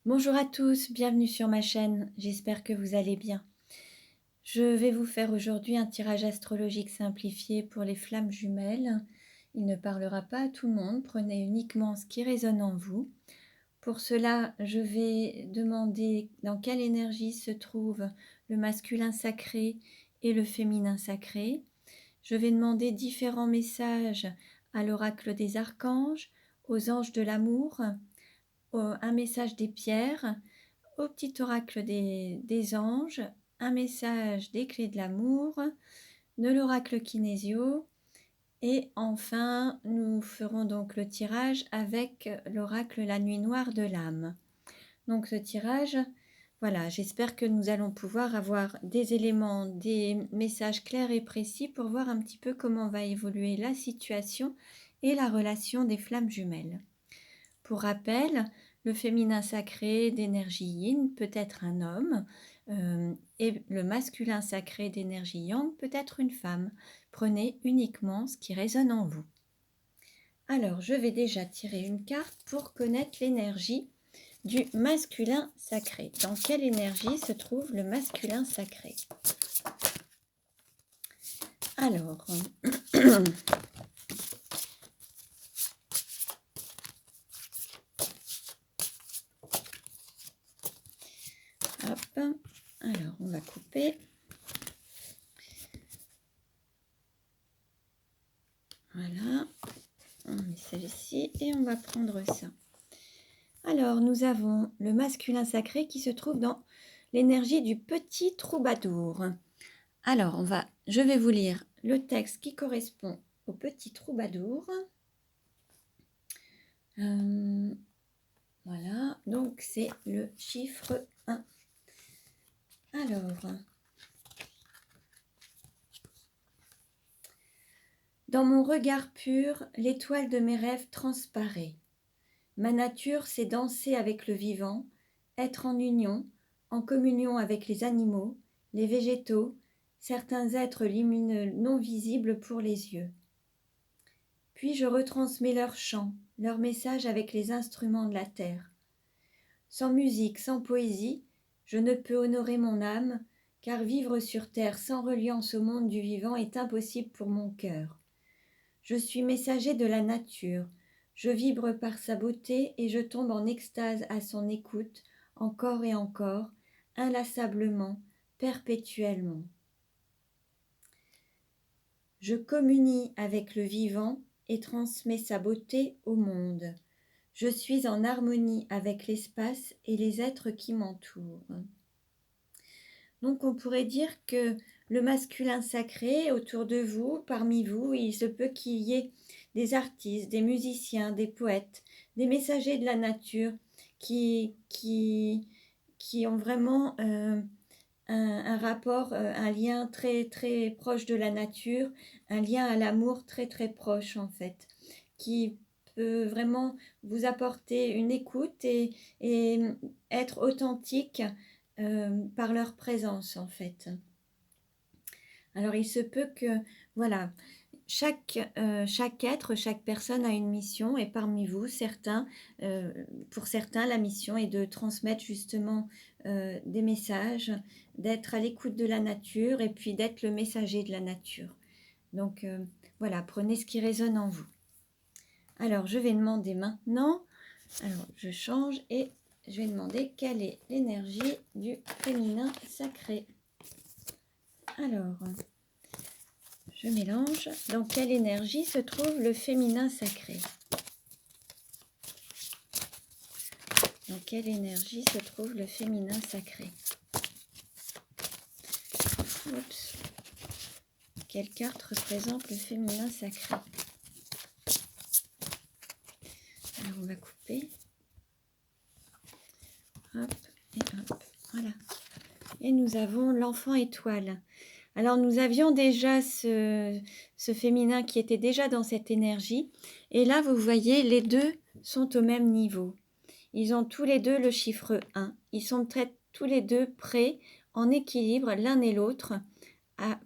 Bonjour à tous, bienvenue sur ma chaîne, j'espère que vous allez bien. Je vais vous faire aujourd'hui un tirage astrologique simplifié pour les flammes jumelles. Il ne parlera pas à tout le monde, prenez uniquement ce qui résonne en vous. Pour cela, je vais demander dans quelle énergie se trouve le masculin sacré et le féminin sacré. Je vais demander différents messages à l'oracle des archanges, aux anges de l'amour, un message des pierres, au petit oracle des anges, un message des clés de l'amour, de l'oracle kinésio, et enfin nous ferons donc le tirage avec l'oracle la nuit noire de l'âme. Donc ce tirage, voilà, j'espère que nous allons pouvoir avoir des éléments, des messages clairs et précis pour voir un petit peu comment va évoluer la situation et la relation des flammes jumelles. Pour rappel, le féminin sacré d'énergie yin peut être un homme et le masculin sacré d'énergie yang peut être une femme. Prenez uniquement ce qui résonne en vous. Alors, je vais déjà tirer une carte pour connaître l'énergie du masculin sacré. Dans quelle énergie se trouve le masculin sacré? Alors, hop, alors on va couper. Voilà, on met celle-ci et on va prendre ça. Alors, nous avons le masculin sacré qui se trouve dans l'énergie du petit troubadour. Alors, je vais vous lire le texte qui correspond au petit troubadour. Voilà, donc c'est le chiffre 1. Alors, dans mon regard pur, l'étoile de mes rêves transparaît. Ma nature, c'est danser avec le vivant, être en communion avec les animaux, les végétaux, certains êtres lumineux non visibles pour les yeux. Puis je retransmets leurs chants, leurs messages avec les instruments de la terre. Sans musique, sans poésie, je ne peux honorer mon âme, car vivre sur terre sans reliance au monde du vivant est impossible pour mon cœur. Je suis messager de la nature, je vibre par sa beauté et je tombe en extase à son écoute, encore et encore, inlassablement, perpétuellement. Je communie avec le vivant et transmets sa beauté au monde. Je suis en harmonie avec l'espace et les êtres qui m'entourent. Donc on pourrait dire que le masculin sacré autour de vous, parmi vous, il se peut qu'il y ait des artistes, des musiciens, des poètes, des messagers de la nature qui ont vraiment un rapport, un lien très très proche de la nature, un lien à l'amour très très proche en fait, qui peut vraiment vous apporter une écoute et être authentique par leur présence en fait. Alors il se peut que, voilà, chaque être, chaque personne a une mission et parmi vous, pour certains, la mission est de transmettre justement des messages, d'être à l'écoute de la nature et puis d'être le messager de la nature. Donc voilà, prenez ce qui résonne en vous. Alors je vais demander maintenant, alors je change et je vais demander quelle est l'énergie du féminin sacré. Alors, je mélange. Dans quelle énergie se trouve le féminin sacré? Dans quelle énergie se trouve le féminin sacré? Oups. Quelle carte représente le féminin sacré? Alors, on va couper. Hop, et hop. Voilà. Et nous avons l'enfant étoile. Alors, nous avions déjà ce féminin qui était déjà dans cette énergie. Et là, vous voyez, les deux sont au même niveau. Ils ont tous les deux le chiffre 1. Ils sont tous les deux prêts, en équilibre l'un et l'autre,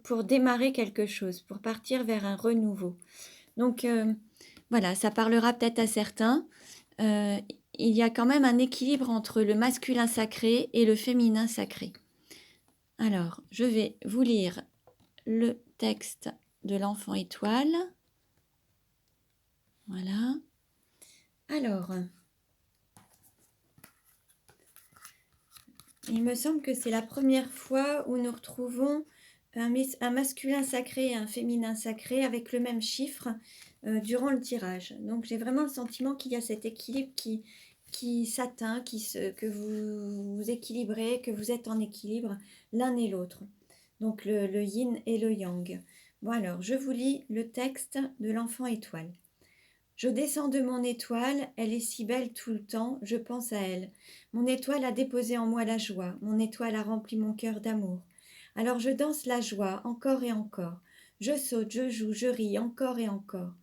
pour démarrer quelque chose, pour partir vers un renouveau. Donc, voilà, ça parlera peut-être à certains. il y a quand même un équilibre entre le masculin sacré et le féminin sacré. Alors, je vais vous lire le texte de l'enfant étoile. Voilà. Alors, il me semble que c'est la première fois où nous retrouvons un masculin sacré et un féminin sacré avec le même chiffre durant le tirage. Donc, j'ai vraiment le sentiment qu'il y a cet équilibre qui s'atteint, que vous vous équilibrez, que vous êtes en équilibre l'un et l'autre. Donc, le yin et le yang. Bon, alors, je vous lis le texte de l'enfant étoile. Je descends de mon étoile, elle est si belle tout le temps, je pense à elle. Mon étoile a déposé en moi la joie, mon étoile a rempli mon cœur d'amour. Alors je danse la joie encore et encore. Je saute, je joue, je ris encore et encore.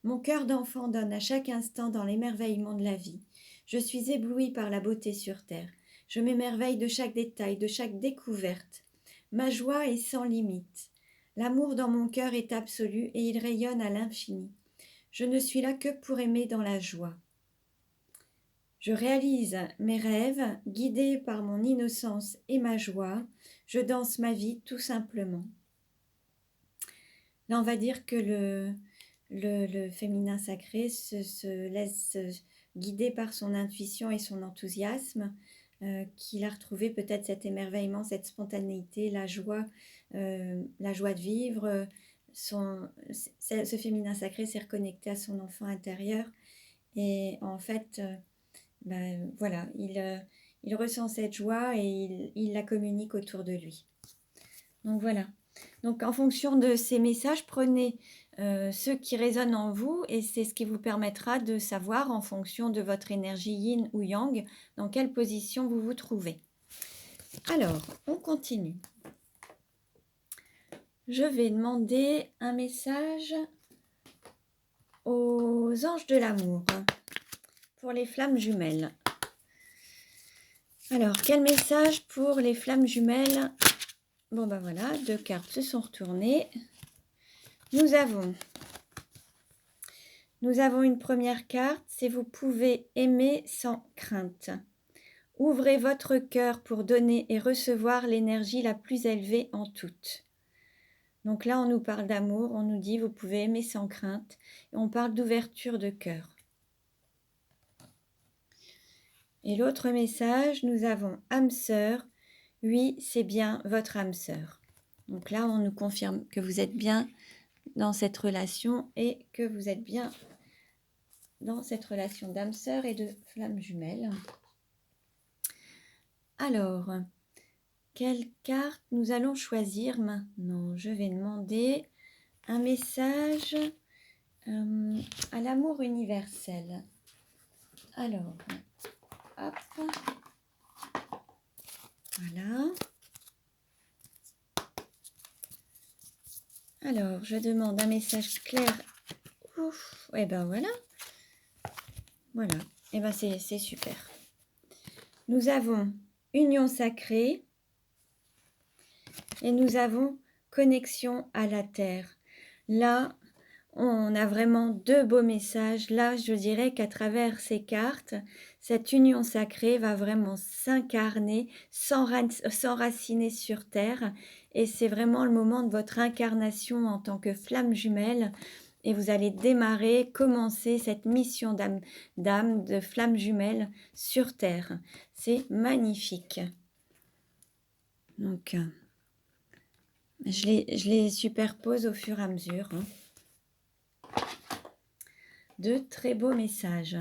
Mon cœur d'enfant donne à chaque instant dans l'émerveillement de la vie. Je suis éblouie par la beauté sur terre. Je m'émerveille de chaque détail, de chaque découverte. Ma joie est sans limite. L'amour dans mon cœur est absolu et il rayonne à l'infini. Je ne suis là que pour aimer dans la joie. Je réalise mes rêves, guidée par mon innocence et ma joie. Je danse ma vie tout simplement. Là, on va dire que le féminin sacré se laisse guider par son intuition et son enthousiasme, qu'il a retrouvé peut-être cet émerveillement, cette spontanéité, la joie de vivre. Ce féminin sacré s'est reconnecté à son enfant intérieur et en fait, voilà, il ressent cette joie et il la communique autour de lui. Donc voilà. Donc en fonction de ces messages, prenez ceux qui résonnent en vous et c'est ce qui vous permettra de savoir en fonction de votre énergie yin ou yang dans quelle position vous vous trouvez. Alors, on continue. Je vais demander un message aux anges de l'amour pour les flammes jumelles. Alors, quel message pour les flammes jumelles? Bon ben voilà, 2 cartes se sont retournées. Nous avons une première carte, c'est vous pouvez aimer sans crainte. Ouvrez votre cœur pour donner et recevoir l'énergie la plus élevée en toute. Donc là, on nous parle d'amour, on nous dit vous pouvez aimer sans crainte. Et on parle d'ouverture de cœur. Et l'autre message, nous avons âme sœur. Oui, c'est bien votre âme sœur. Donc là, on nous confirme que vous êtes bien dans cette relation et que vous êtes bien dans cette relation d'âme sœur et de flamme jumelle. Alors, quelle carte nous allons choisir maintenant? Je vais demander un message à l'amour universel. Alors, hop, voilà. Alors, je demande un message clair. Ouf, et ben voilà. Voilà, et ben c'est super. Nous avons union sacrée et nous avons connexion à la terre. Là, on a vraiment 2 beaux messages. Là, je dirais qu'à travers ces cartes, cette union sacrée va vraiment s'incarner, s'enraciner sur terre. Et c'est vraiment le moment de votre incarnation en tant que flamme jumelle. Et vous allez démarrer, commencer cette mission d'âme, de flamme jumelle sur terre. C'est magnifique. Donc, je les superpose au fur et à mesure. De très beaux messages.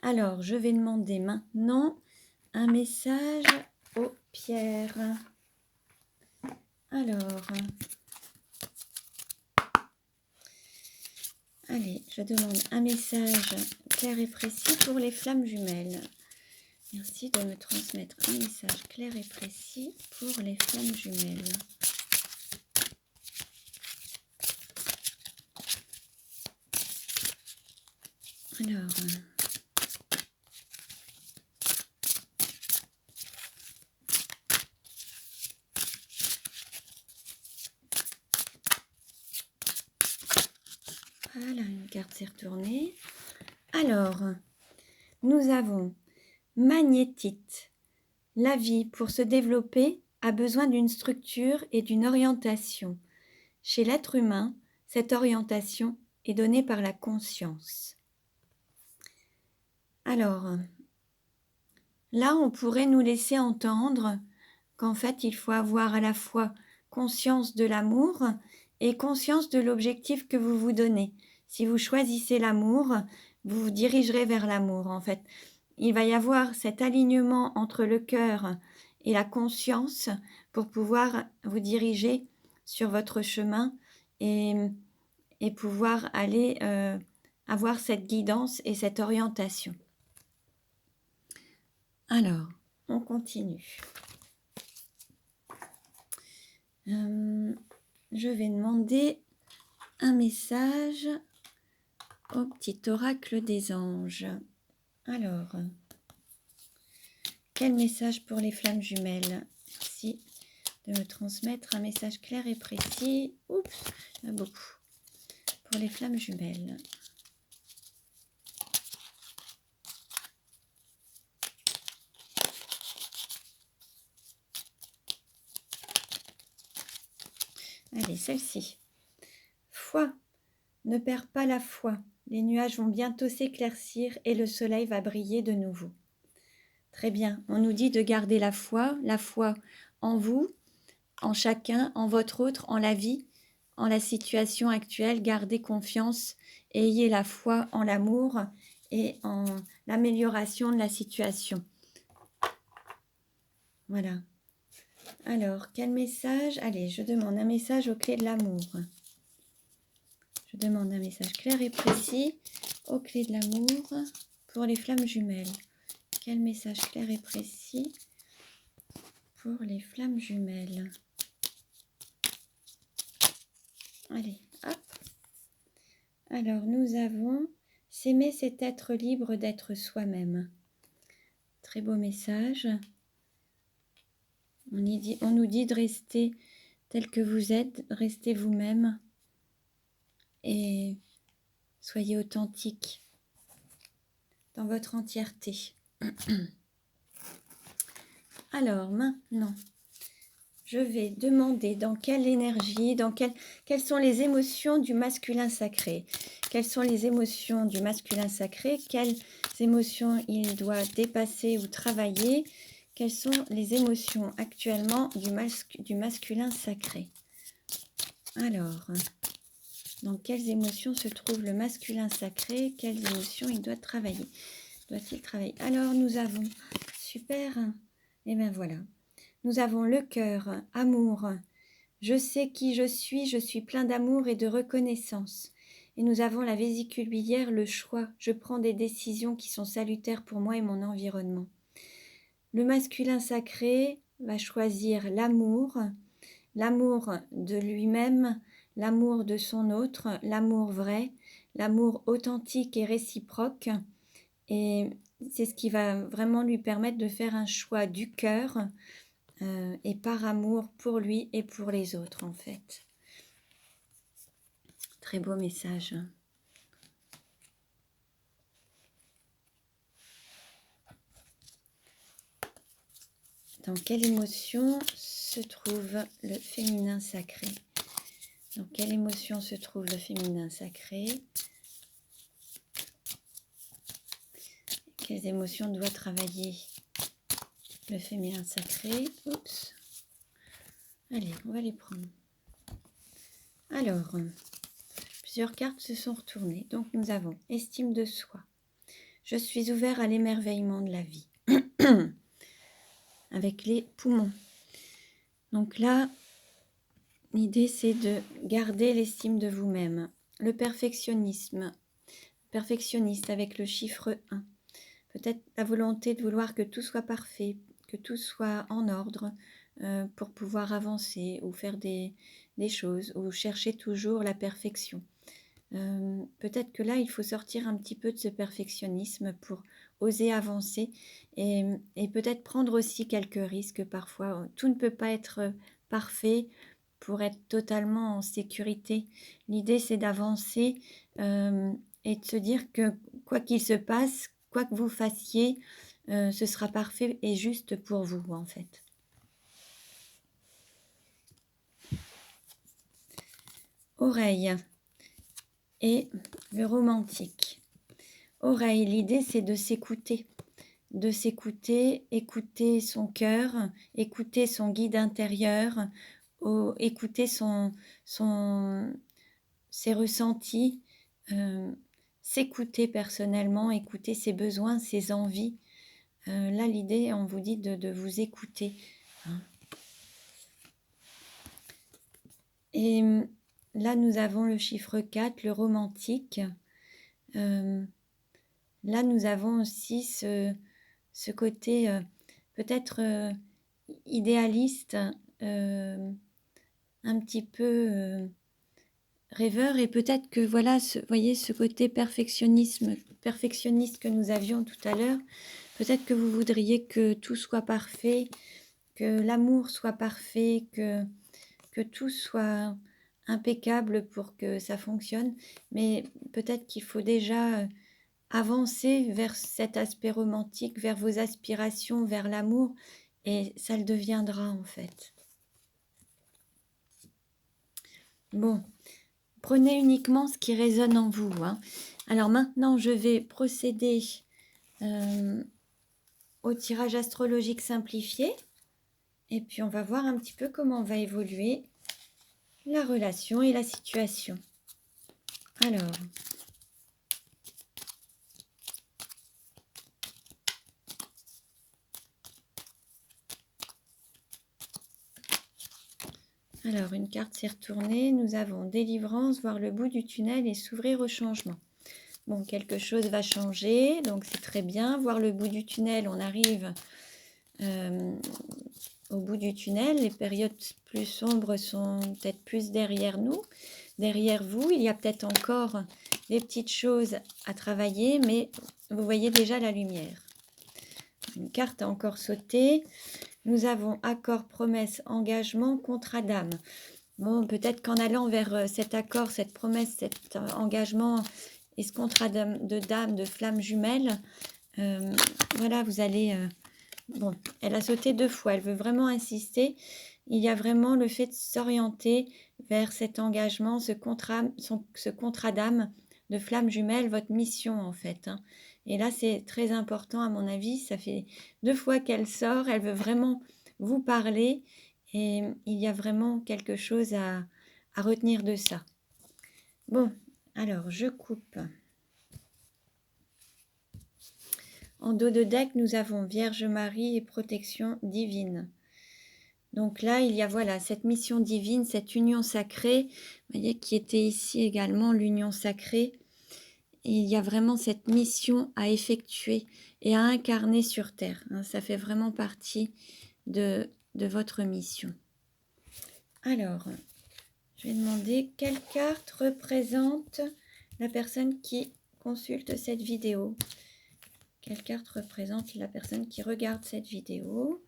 Alors, je vais demander maintenant un message aux pierres. Alors, allez, je demande un message clair et précis pour les flammes jumelles. Merci de me transmettre un message clair et précis pour les flammes jumelles. Alors, voilà, une carte s'est retournée. Alors, nous avons magnétite. La vie, pour se développer, a besoin d'une structure et d'une orientation. Chez l'être humain, cette orientation est donnée par la conscience. Alors, là, on pourrait nous laisser entendre qu'en fait, il faut avoir à la fois conscience de l'amour et conscience de l'objectif que vous vous donnez. Si vous choisissez l'amour, vous vous dirigerez vers l'amour, en fait. Il va y avoir cet alignement entre le cœur et la conscience pour pouvoir vous diriger sur votre chemin et pouvoir aller avoir cette guidance et cette orientation. Alors, on continue. Je vais demander un message au petit oracle des anges. Alors, quel message pour les flammes jumelles? Merci de me transmettre un message clair et précis. Oups, il y en a beaucoup. Pour les flammes jumelles. Allez, celle-ci. Foi. Ne perds pas la foi. Les nuages vont bientôt s'éclaircir et le soleil va briller de nouveau. Très bien. On nous dit de garder la foi en vous, en chacun, en votre autre, en la vie, en la situation actuelle. Gardez confiance et ayez la foi en l'amour et en l'amélioration de la situation. Voilà. Alors, quel message? Allez, je demande un message aux clés de l'amour. Je demande un message clair et précis aux clés de l'amour pour les flammes jumelles. Quel message clair et précis pour les flammes jumelles? Allez, hop. Alors, nous avons « S'aimer, c'est être libre d'être soi-même ». Très beau message. On nous dit de rester tel que vous êtes, restez vous-même et soyez authentique dans votre entièreté. Alors maintenant, je vais demander dans quelle énergie, quelles sont les émotions du masculin sacré. Quelles sont les émotions du masculin sacré? Quelles émotions il doit dépasser ou travailler? Quelles sont les émotions actuellement du masculin sacré? Alors, dans quelles émotions se trouve le masculin sacré? Quelles émotions il doit travailler? Doit-il travailler? Alors, nous avons, super, et bien voilà. Nous avons le cœur, amour. Je sais qui je suis plein d'amour et de reconnaissance. Et nous avons la vésicule biliaire, le choix. Je prends des décisions qui sont salutaires pour moi et mon environnement. Le masculin sacré va choisir l'amour de lui-même, l'amour de son autre, l'amour vrai, l'amour authentique et réciproque. Et c'est ce qui va vraiment lui permettre de faire un choix du cœur et par amour pour lui et pour les autres en fait. Très beau message. Dans quelle émotion se trouve le féminin sacré? Dans quelle émotion se trouve le féminin sacré? Quelles émotions doit travailler le féminin sacré? Oups. Allez, on va les prendre. Alors, plusieurs cartes se sont retournées. Donc, nous avons estime de soi. Je suis ouvert à l'émerveillement de la vie. Avec les poumons. Donc là, l'idée c'est de garder l'estime de vous-même. Le perfectionnisme. Perfectionniste avec le chiffre 1. Peut-être la volonté de vouloir que tout soit parfait, que tout soit en ordre pour pouvoir avancer ou faire des choses ou chercher toujours la perfection. Peut-être que là, il faut sortir un petit peu de ce perfectionnisme pour oser avancer et peut-être prendre aussi quelques risques parfois. Tout ne peut pas être parfait pour être totalement en sécurité. L'idée, c'est d'avancer et de se dire que quoi qu'il se passe, quoi que vous fassiez, ce sera parfait et juste pour vous, en fait. Oreille et le romantique. Oreille, l'idée c'est de s'écouter, écouter son cœur, écouter son guide intérieur, écouter ses ressentis, s'écouter personnellement, écouter ses besoins, ses envies. Là, l'idée, on vous dit de vous écouter. Hein. Et là, nous avons le chiffre 4, le romantique. Là, nous avons aussi ce côté peut-être idéaliste, un petit peu rêveur, et peut-être que voilà, voyez ce côté perfectionniste que nous avions tout à l'heure. Peut-être que vous voudriez que tout soit parfait, que l'amour soit parfait, que tout soit impeccable pour que ça fonctionne, mais peut-être qu'il faut déjà avancer vers cet aspect romantique, vers vos aspirations, vers l'amour, et ça le deviendra en fait. Bon, prenez uniquement ce qui résonne en vous. Hein. Alors maintenant, je vais procéder au tirage astrologique simplifié, et puis on va voir un petit peu comment va évoluer la relation et la situation. Alors, une carte s'est retournée. Nous avons délivrance, voir le bout du tunnel et s'ouvrir au changement. Bon, quelque chose va changer, donc c'est très bien. Voir le bout du tunnel, on arrive au bout du tunnel. Les périodes plus sombres sont peut-être plus derrière nous, derrière vous. Il y a peut-être encore des petites choses à travailler, mais vous voyez déjà la lumière. Une carte a encore sauté. Nous avons accord, promesse, engagement, contrat d'âme. Bon, peut-être qu'en allant vers cet accord, cette promesse, cet engagement et ce contrat de dame, de flamme jumelle, voilà, vous allez... bon, elle a sauté 2 fois, elle veut vraiment insister. Il y a vraiment le fait de s'orienter vers cet engagement, ce contrat d'âme de flamme jumelle, votre mission en fait. Hein. Et là, c'est très important à mon avis. Ça fait 2 fois qu'elle sort. Elle veut vraiment vous parler. Et il y a vraiment quelque chose à retenir de ça. Bon, alors je coupe. En dos de deck, nous avons Vierge Marie et protection divine. Donc là, il y a voilà cette mission divine, cette union sacrée, vous voyez, qui était ici également l'union sacrée. Et il y a vraiment cette mission à effectuer et à incarner sur Terre. Hein, ça fait vraiment partie de votre mission. Alors, je vais demander quelle carte représente la personne qui consulte cette vidéo. Quelle carte représente la personne qui regarde cette vidéo?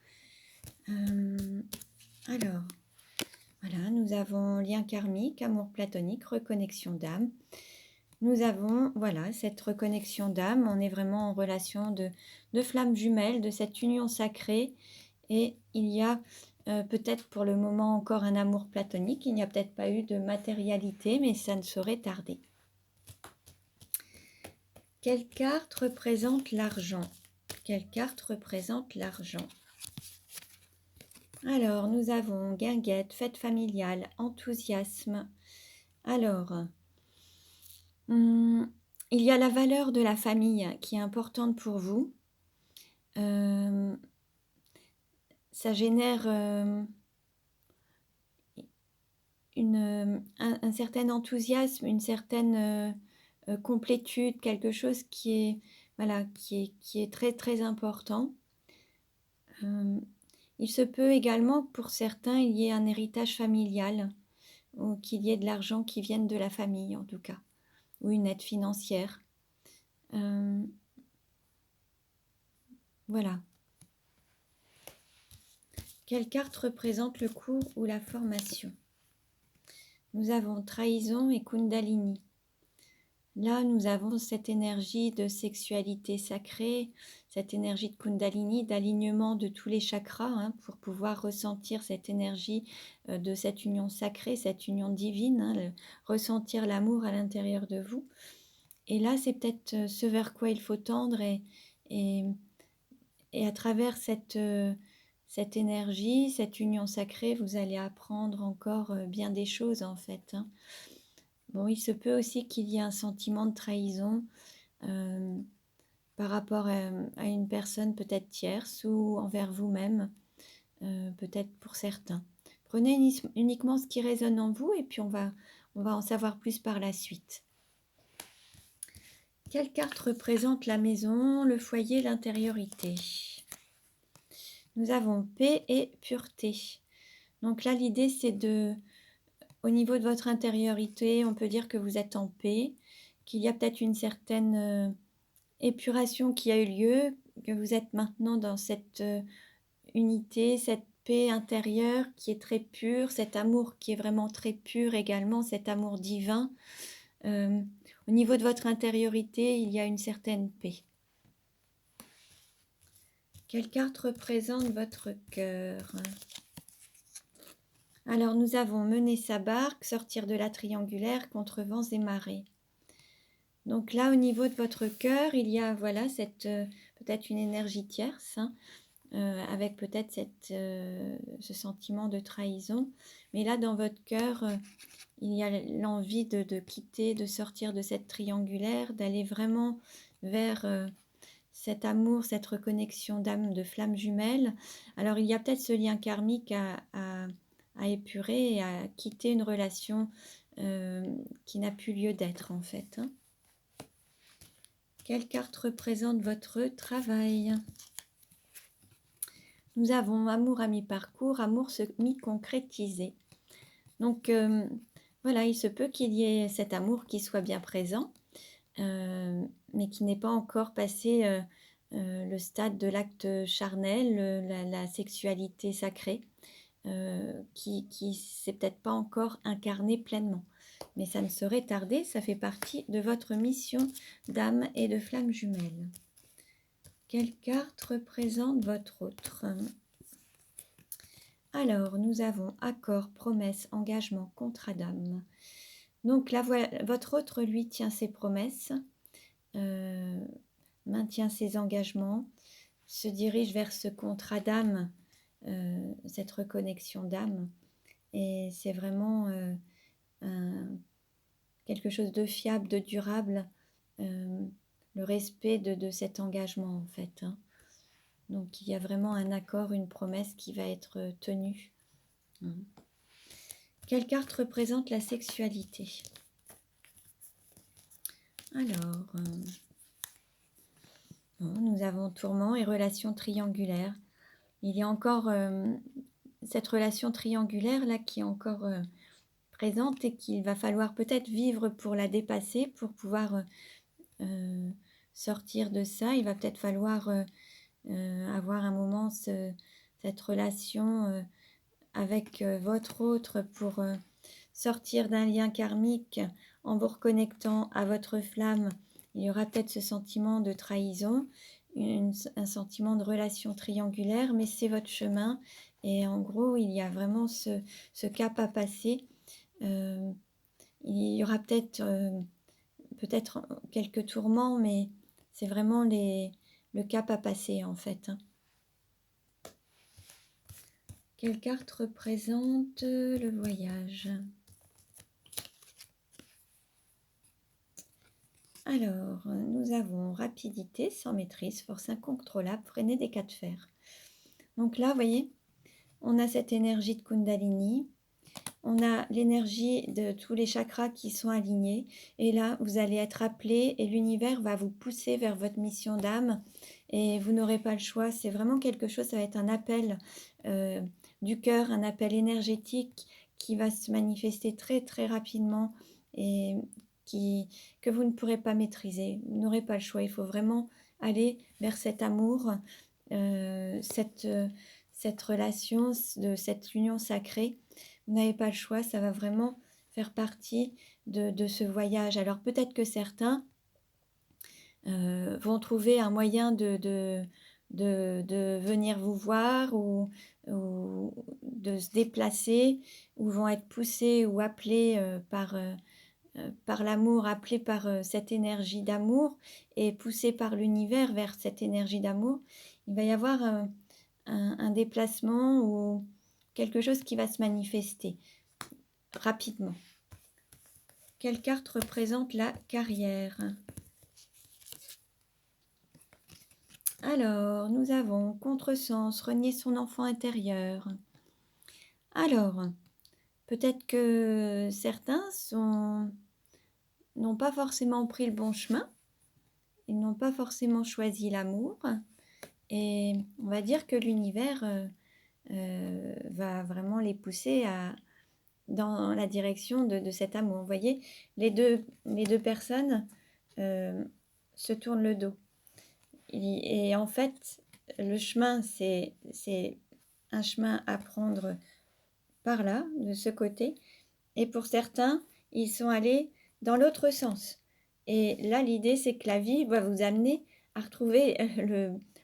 Alors, voilà, nous avons lien karmique, amour platonique, reconnexion d'âme. Nous avons, voilà, cette reconnexion d'âme. On est vraiment en relation de flammes jumelles, de cette union sacrée. Et il y a peut-être pour le moment encore un amour platonique. Il n'y a peut-être pas eu de matérialité, mais ça ne saurait tarder. Quelle carte représente l'argent? Quelle carte représente l'argent? Alors, nous avons guinguette, fête familiale, enthousiasme. Alors, il y a la valeur de la famille qui est importante pour vous. Ça génère un certain enthousiasme, une certaine complétude, quelque chose qui est, voilà, qui est très très important. Il se peut également que pour certains, il y ait un héritage familial ou qu'il y ait de l'argent qui vienne de la famille en tout cas, ou une aide financière. Voilà. Quelle carte représente le cours ou la formation? Nous avons trahison et Kundalini. Là, nous avons cette énergie de sexualité sacrée, cette énergie de Kundalini, d'alignement de tous les chakras, hein, pour pouvoir ressentir cette énergie de cette union sacrée, cette union divine, hein, ressentir l'amour à l'intérieur de vous. Et là, c'est peut-être ce vers quoi il faut tendre et, et à travers cette énergie, cette union sacrée, vous allez apprendre encore bien des choses en fait, hein. Bon, il se peut aussi qu'il y ait un sentiment de trahison par rapport à une personne peut-être tierce ou envers vous-même, peut-être pour certains. Prenez uniquement ce qui résonne en vous et puis on va en savoir plus par la suite. Quelle carte représente la maison, le foyer, l'intériorité? Nous avons paix et pureté. Donc là, l'idée, c'est au niveau de votre intériorité, on peut dire que vous êtes en paix, qu'il y a peut-être une certaine épuration qui a eu lieu, que vous êtes maintenant dans cette unité, cette paix intérieure qui est très pure, cet amour qui est vraiment très pur également, cet amour divin. Au niveau de votre intériorité, il y a une certaine paix. Quelle carte représente votre cœur? Alors, nous avons mener sa barque, sortir de la triangulaire contre vents et marées. Donc là, au niveau de votre cœur, il y a voilà cette peut-être une énergie tierce, hein, avec peut-être ce sentiment de trahison. Mais là, dans votre cœur, il y a l'envie de quitter, de sortir de cette triangulaire, d'aller vraiment vers cet amour, cette reconnexion d'âme, de flamme jumelle. Alors, il y a peut-être ce lien karmique à épurer et à quitter une relation qui n'a plus lieu d'être, en fait, hein. Quelle carte représente votre travail? Nous avons amour à mi-parcours, amour semi-concrétisé. Donc, voilà, il se peut qu'il y ait cet amour qui soit bien présent, mais qui n'est pas encore passé le stade de l'acte charnel, la sexualité sacrée, qui s'est peut-être pas encore incarnée pleinement. Mais ça ne saurait tarder, ça fait partie de votre mission d'âme et de flamme jumelle. Quelle carte représente votre autre? Alors, nous avons accord, promesse, engagement, contrat d'âme. Donc là, votre autre, lui, tient ses promesses, maintient ses engagements, se dirige vers ce contrat d'âme, cette reconnexion d'âme. Et c'est vraiment quelque chose de fiable, de durable, le respect de cet engagement, en fait, hein. Donc, il y a vraiment un accord, une promesse qui va être tenue. Quelle carte représente la sexualité? Alors, nous avons tourment et relation triangulaire. Il y a encore cette relation triangulaire là qui est encore présente et qu'il va falloir peut-être vivre pour la dépasser, pour pouvoir sortir de ça. Il va peut-être falloir avoir un moment cette relation avec votre autre pour sortir d'un lien karmique en vous reconnectant à votre flamme. Il y aura peut-être ce sentiment de trahison, un sentiment de relation triangulaire, mais c'est votre chemin. Et en gros, il y a vraiment ce cap à passer. Il y aura peut-être quelques tourments, mais c'est vraiment le cap à passer en fait, hein. Quelle carte représente le voyage? Alors, nous avons rapidité, sans maîtrise, force incontrôlable, freiner des cas de fer. Donc là, vous voyez, on a cette énergie de Kundalini, on a l'énergie de tous les chakras qui sont alignés. Et là, vous allez être appelé et l'univers va vous pousser vers votre mission d'âme. Et vous n'aurez pas le choix. C'est vraiment quelque chose, ça va être un appel du cœur, un appel énergétique qui va se manifester très très rapidement et que vous ne pourrez pas maîtriser. Vous n'aurez pas le choix. Il faut vraiment aller vers cet amour, cette relation, de cette union sacrée. Vous n'avez pas le choix, ça va vraiment faire partie de ce voyage. Alors peut-être que certains vont trouver un moyen de venir vous voir ou de se déplacer, ou vont être poussés ou appelés par l'amour, appelés par cette énergie d'amour et poussés par l'univers vers cette énergie d'amour. Il va y avoir un déplacement ou quelque chose qui va se manifester rapidement. Quelle carte représente la carrière? Alors, nous avons contresens, renier son enfant intérieur. Alors, peut-être que certains n'ont pas forcément pris le bon chemin, ils n'ont pas forcément choisi l'amour, et on va dire que l'univers va vraiment les pousser dans la direction de cet amour. Vous voyez, les deux personnes se tournent le dos. Et en fait, le chemin, c'est un chemin à prendre par là, de ce côté. Et pour certains, ils sont allés dans l'autre sens. Et là, l'idée, c'est que la vie va vous amener à retrouver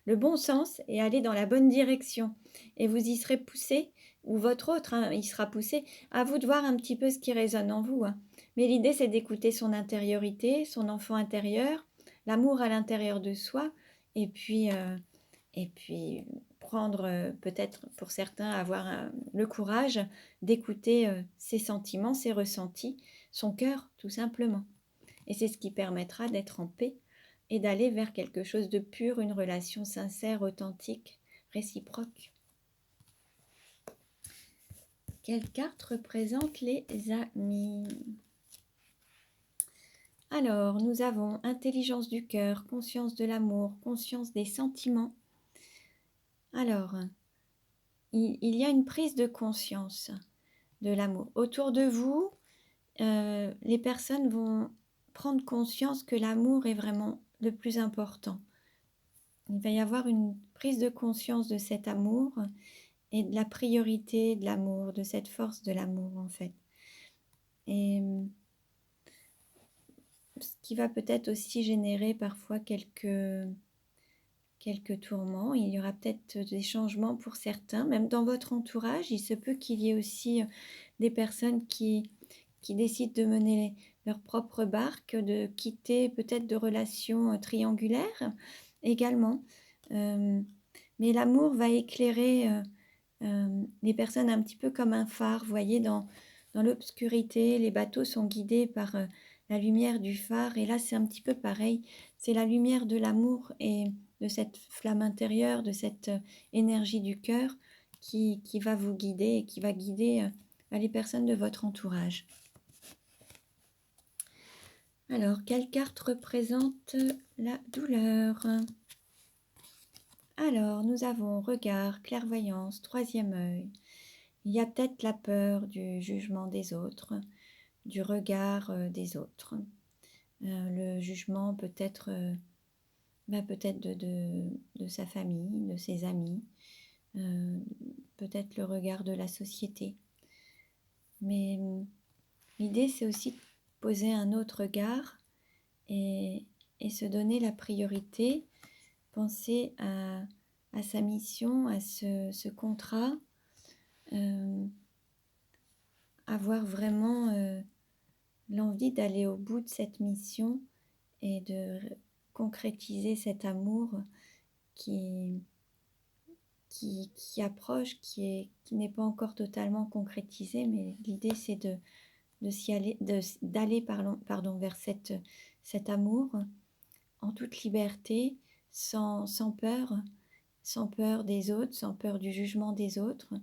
le bon sens et aller dans la bonne direction. Et vous y serez poussé, ou votre autre, il sera poussé. À vous de voir un petit peu ce qui résonne en vous. Mais l'idée, c'est d'écouter son intériorité, son enfant intérieur, l'amour à l'intérieur de soi, et puis prendre, peut-être pour certains, avoir le courage d'écouter ses sentiments, ses ressentis, son cœur tout simplement. Et c'est ce qui permettra d'être en paix et d'aller vers quelque chose de pur, une relation sincère, authentique, réciproque. Quelle carte représente les amis? Alors, nous avons intelligence du cœur, conscience de l'amour, conscience des sentiments. Alors, il y a une prise de conscience de l'amour. Autour de vous, les personnes vont prendre conscience que l'amour est vraiment le plus important. Il va y avoir une prise de conscience de cet amour et de la priorité de l'amour, de cette force de l'amour en fait. Et ce qui va peut-être aussi générer parfois quelques tourments. Il y aura peut-être des changements pour certains, même dans votre entourage. Il se peut qu'il y ait aussi des personnes qui décident de mener leur propre barque, de quitter peut-être de relations triangulaires également. Mais l'amour va éclairer les personnes un petit peu comme un phare. Vous voyez, dans l'obscurité, les bateaux sont guidés par la lumière du phare. Et là, c'est un petit peu pareil. C'est la lumière de l'amour et de cette flamme intérieure, de cette énergie du cœur qui va vous guider et qui va guider les personnes de votre entourage. Alors, quelle carte représente la douleur? Alors, nous avons regard, clairvoyance, troisième œil. Il y a peut-être la peur du jugement des autres, du regard des autres. Le jugement peut-être de sa famille, de ses amis, peut-être le regard de la société. Mais l'idée, c'est aussi de poser un autre regard et se donner la priorité, penser à sa mission, à ce contrat, avoir vraiment l'envie d'aller au bout de cette mission et de concrétiser cet amour qui approche, qui n'est pas encore totalement concrétisé, mais l'idée c'est d'aller vers cet amour en toute liberté, sans peur des autres, sans peur du jugement des autres,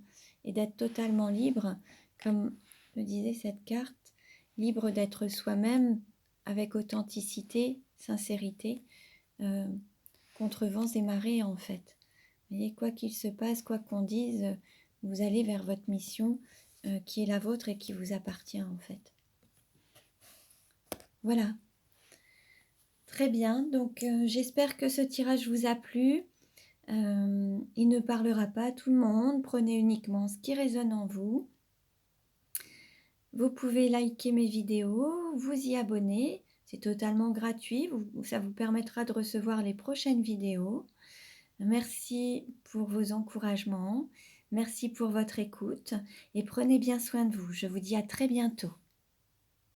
et d'être totalement libre, comme le disait cette carte, libre d'être soi-même avec authenticité, sincérité, contre vents et marées en fait. Et quoi qu'il se passe, quoi qu'on dise, vous allez vers votre mission qui est la vôtre et qui vous appartient en fait. Voilà. Très bien, donc j'espère que ce tirage vous a plu. Il ne parlera pas à tout le monde, prenez uniquement ce qui résonne en vous. Vous pouvez liker mes vidéos, vous y abonner, c'est totalement gratuit, ça vous permettra de recevoir les prochaines vidéos. Merci pour vos encouragements, merci pour votre écoute et prenez bien soin de vous. Je vous dis à très bientôt.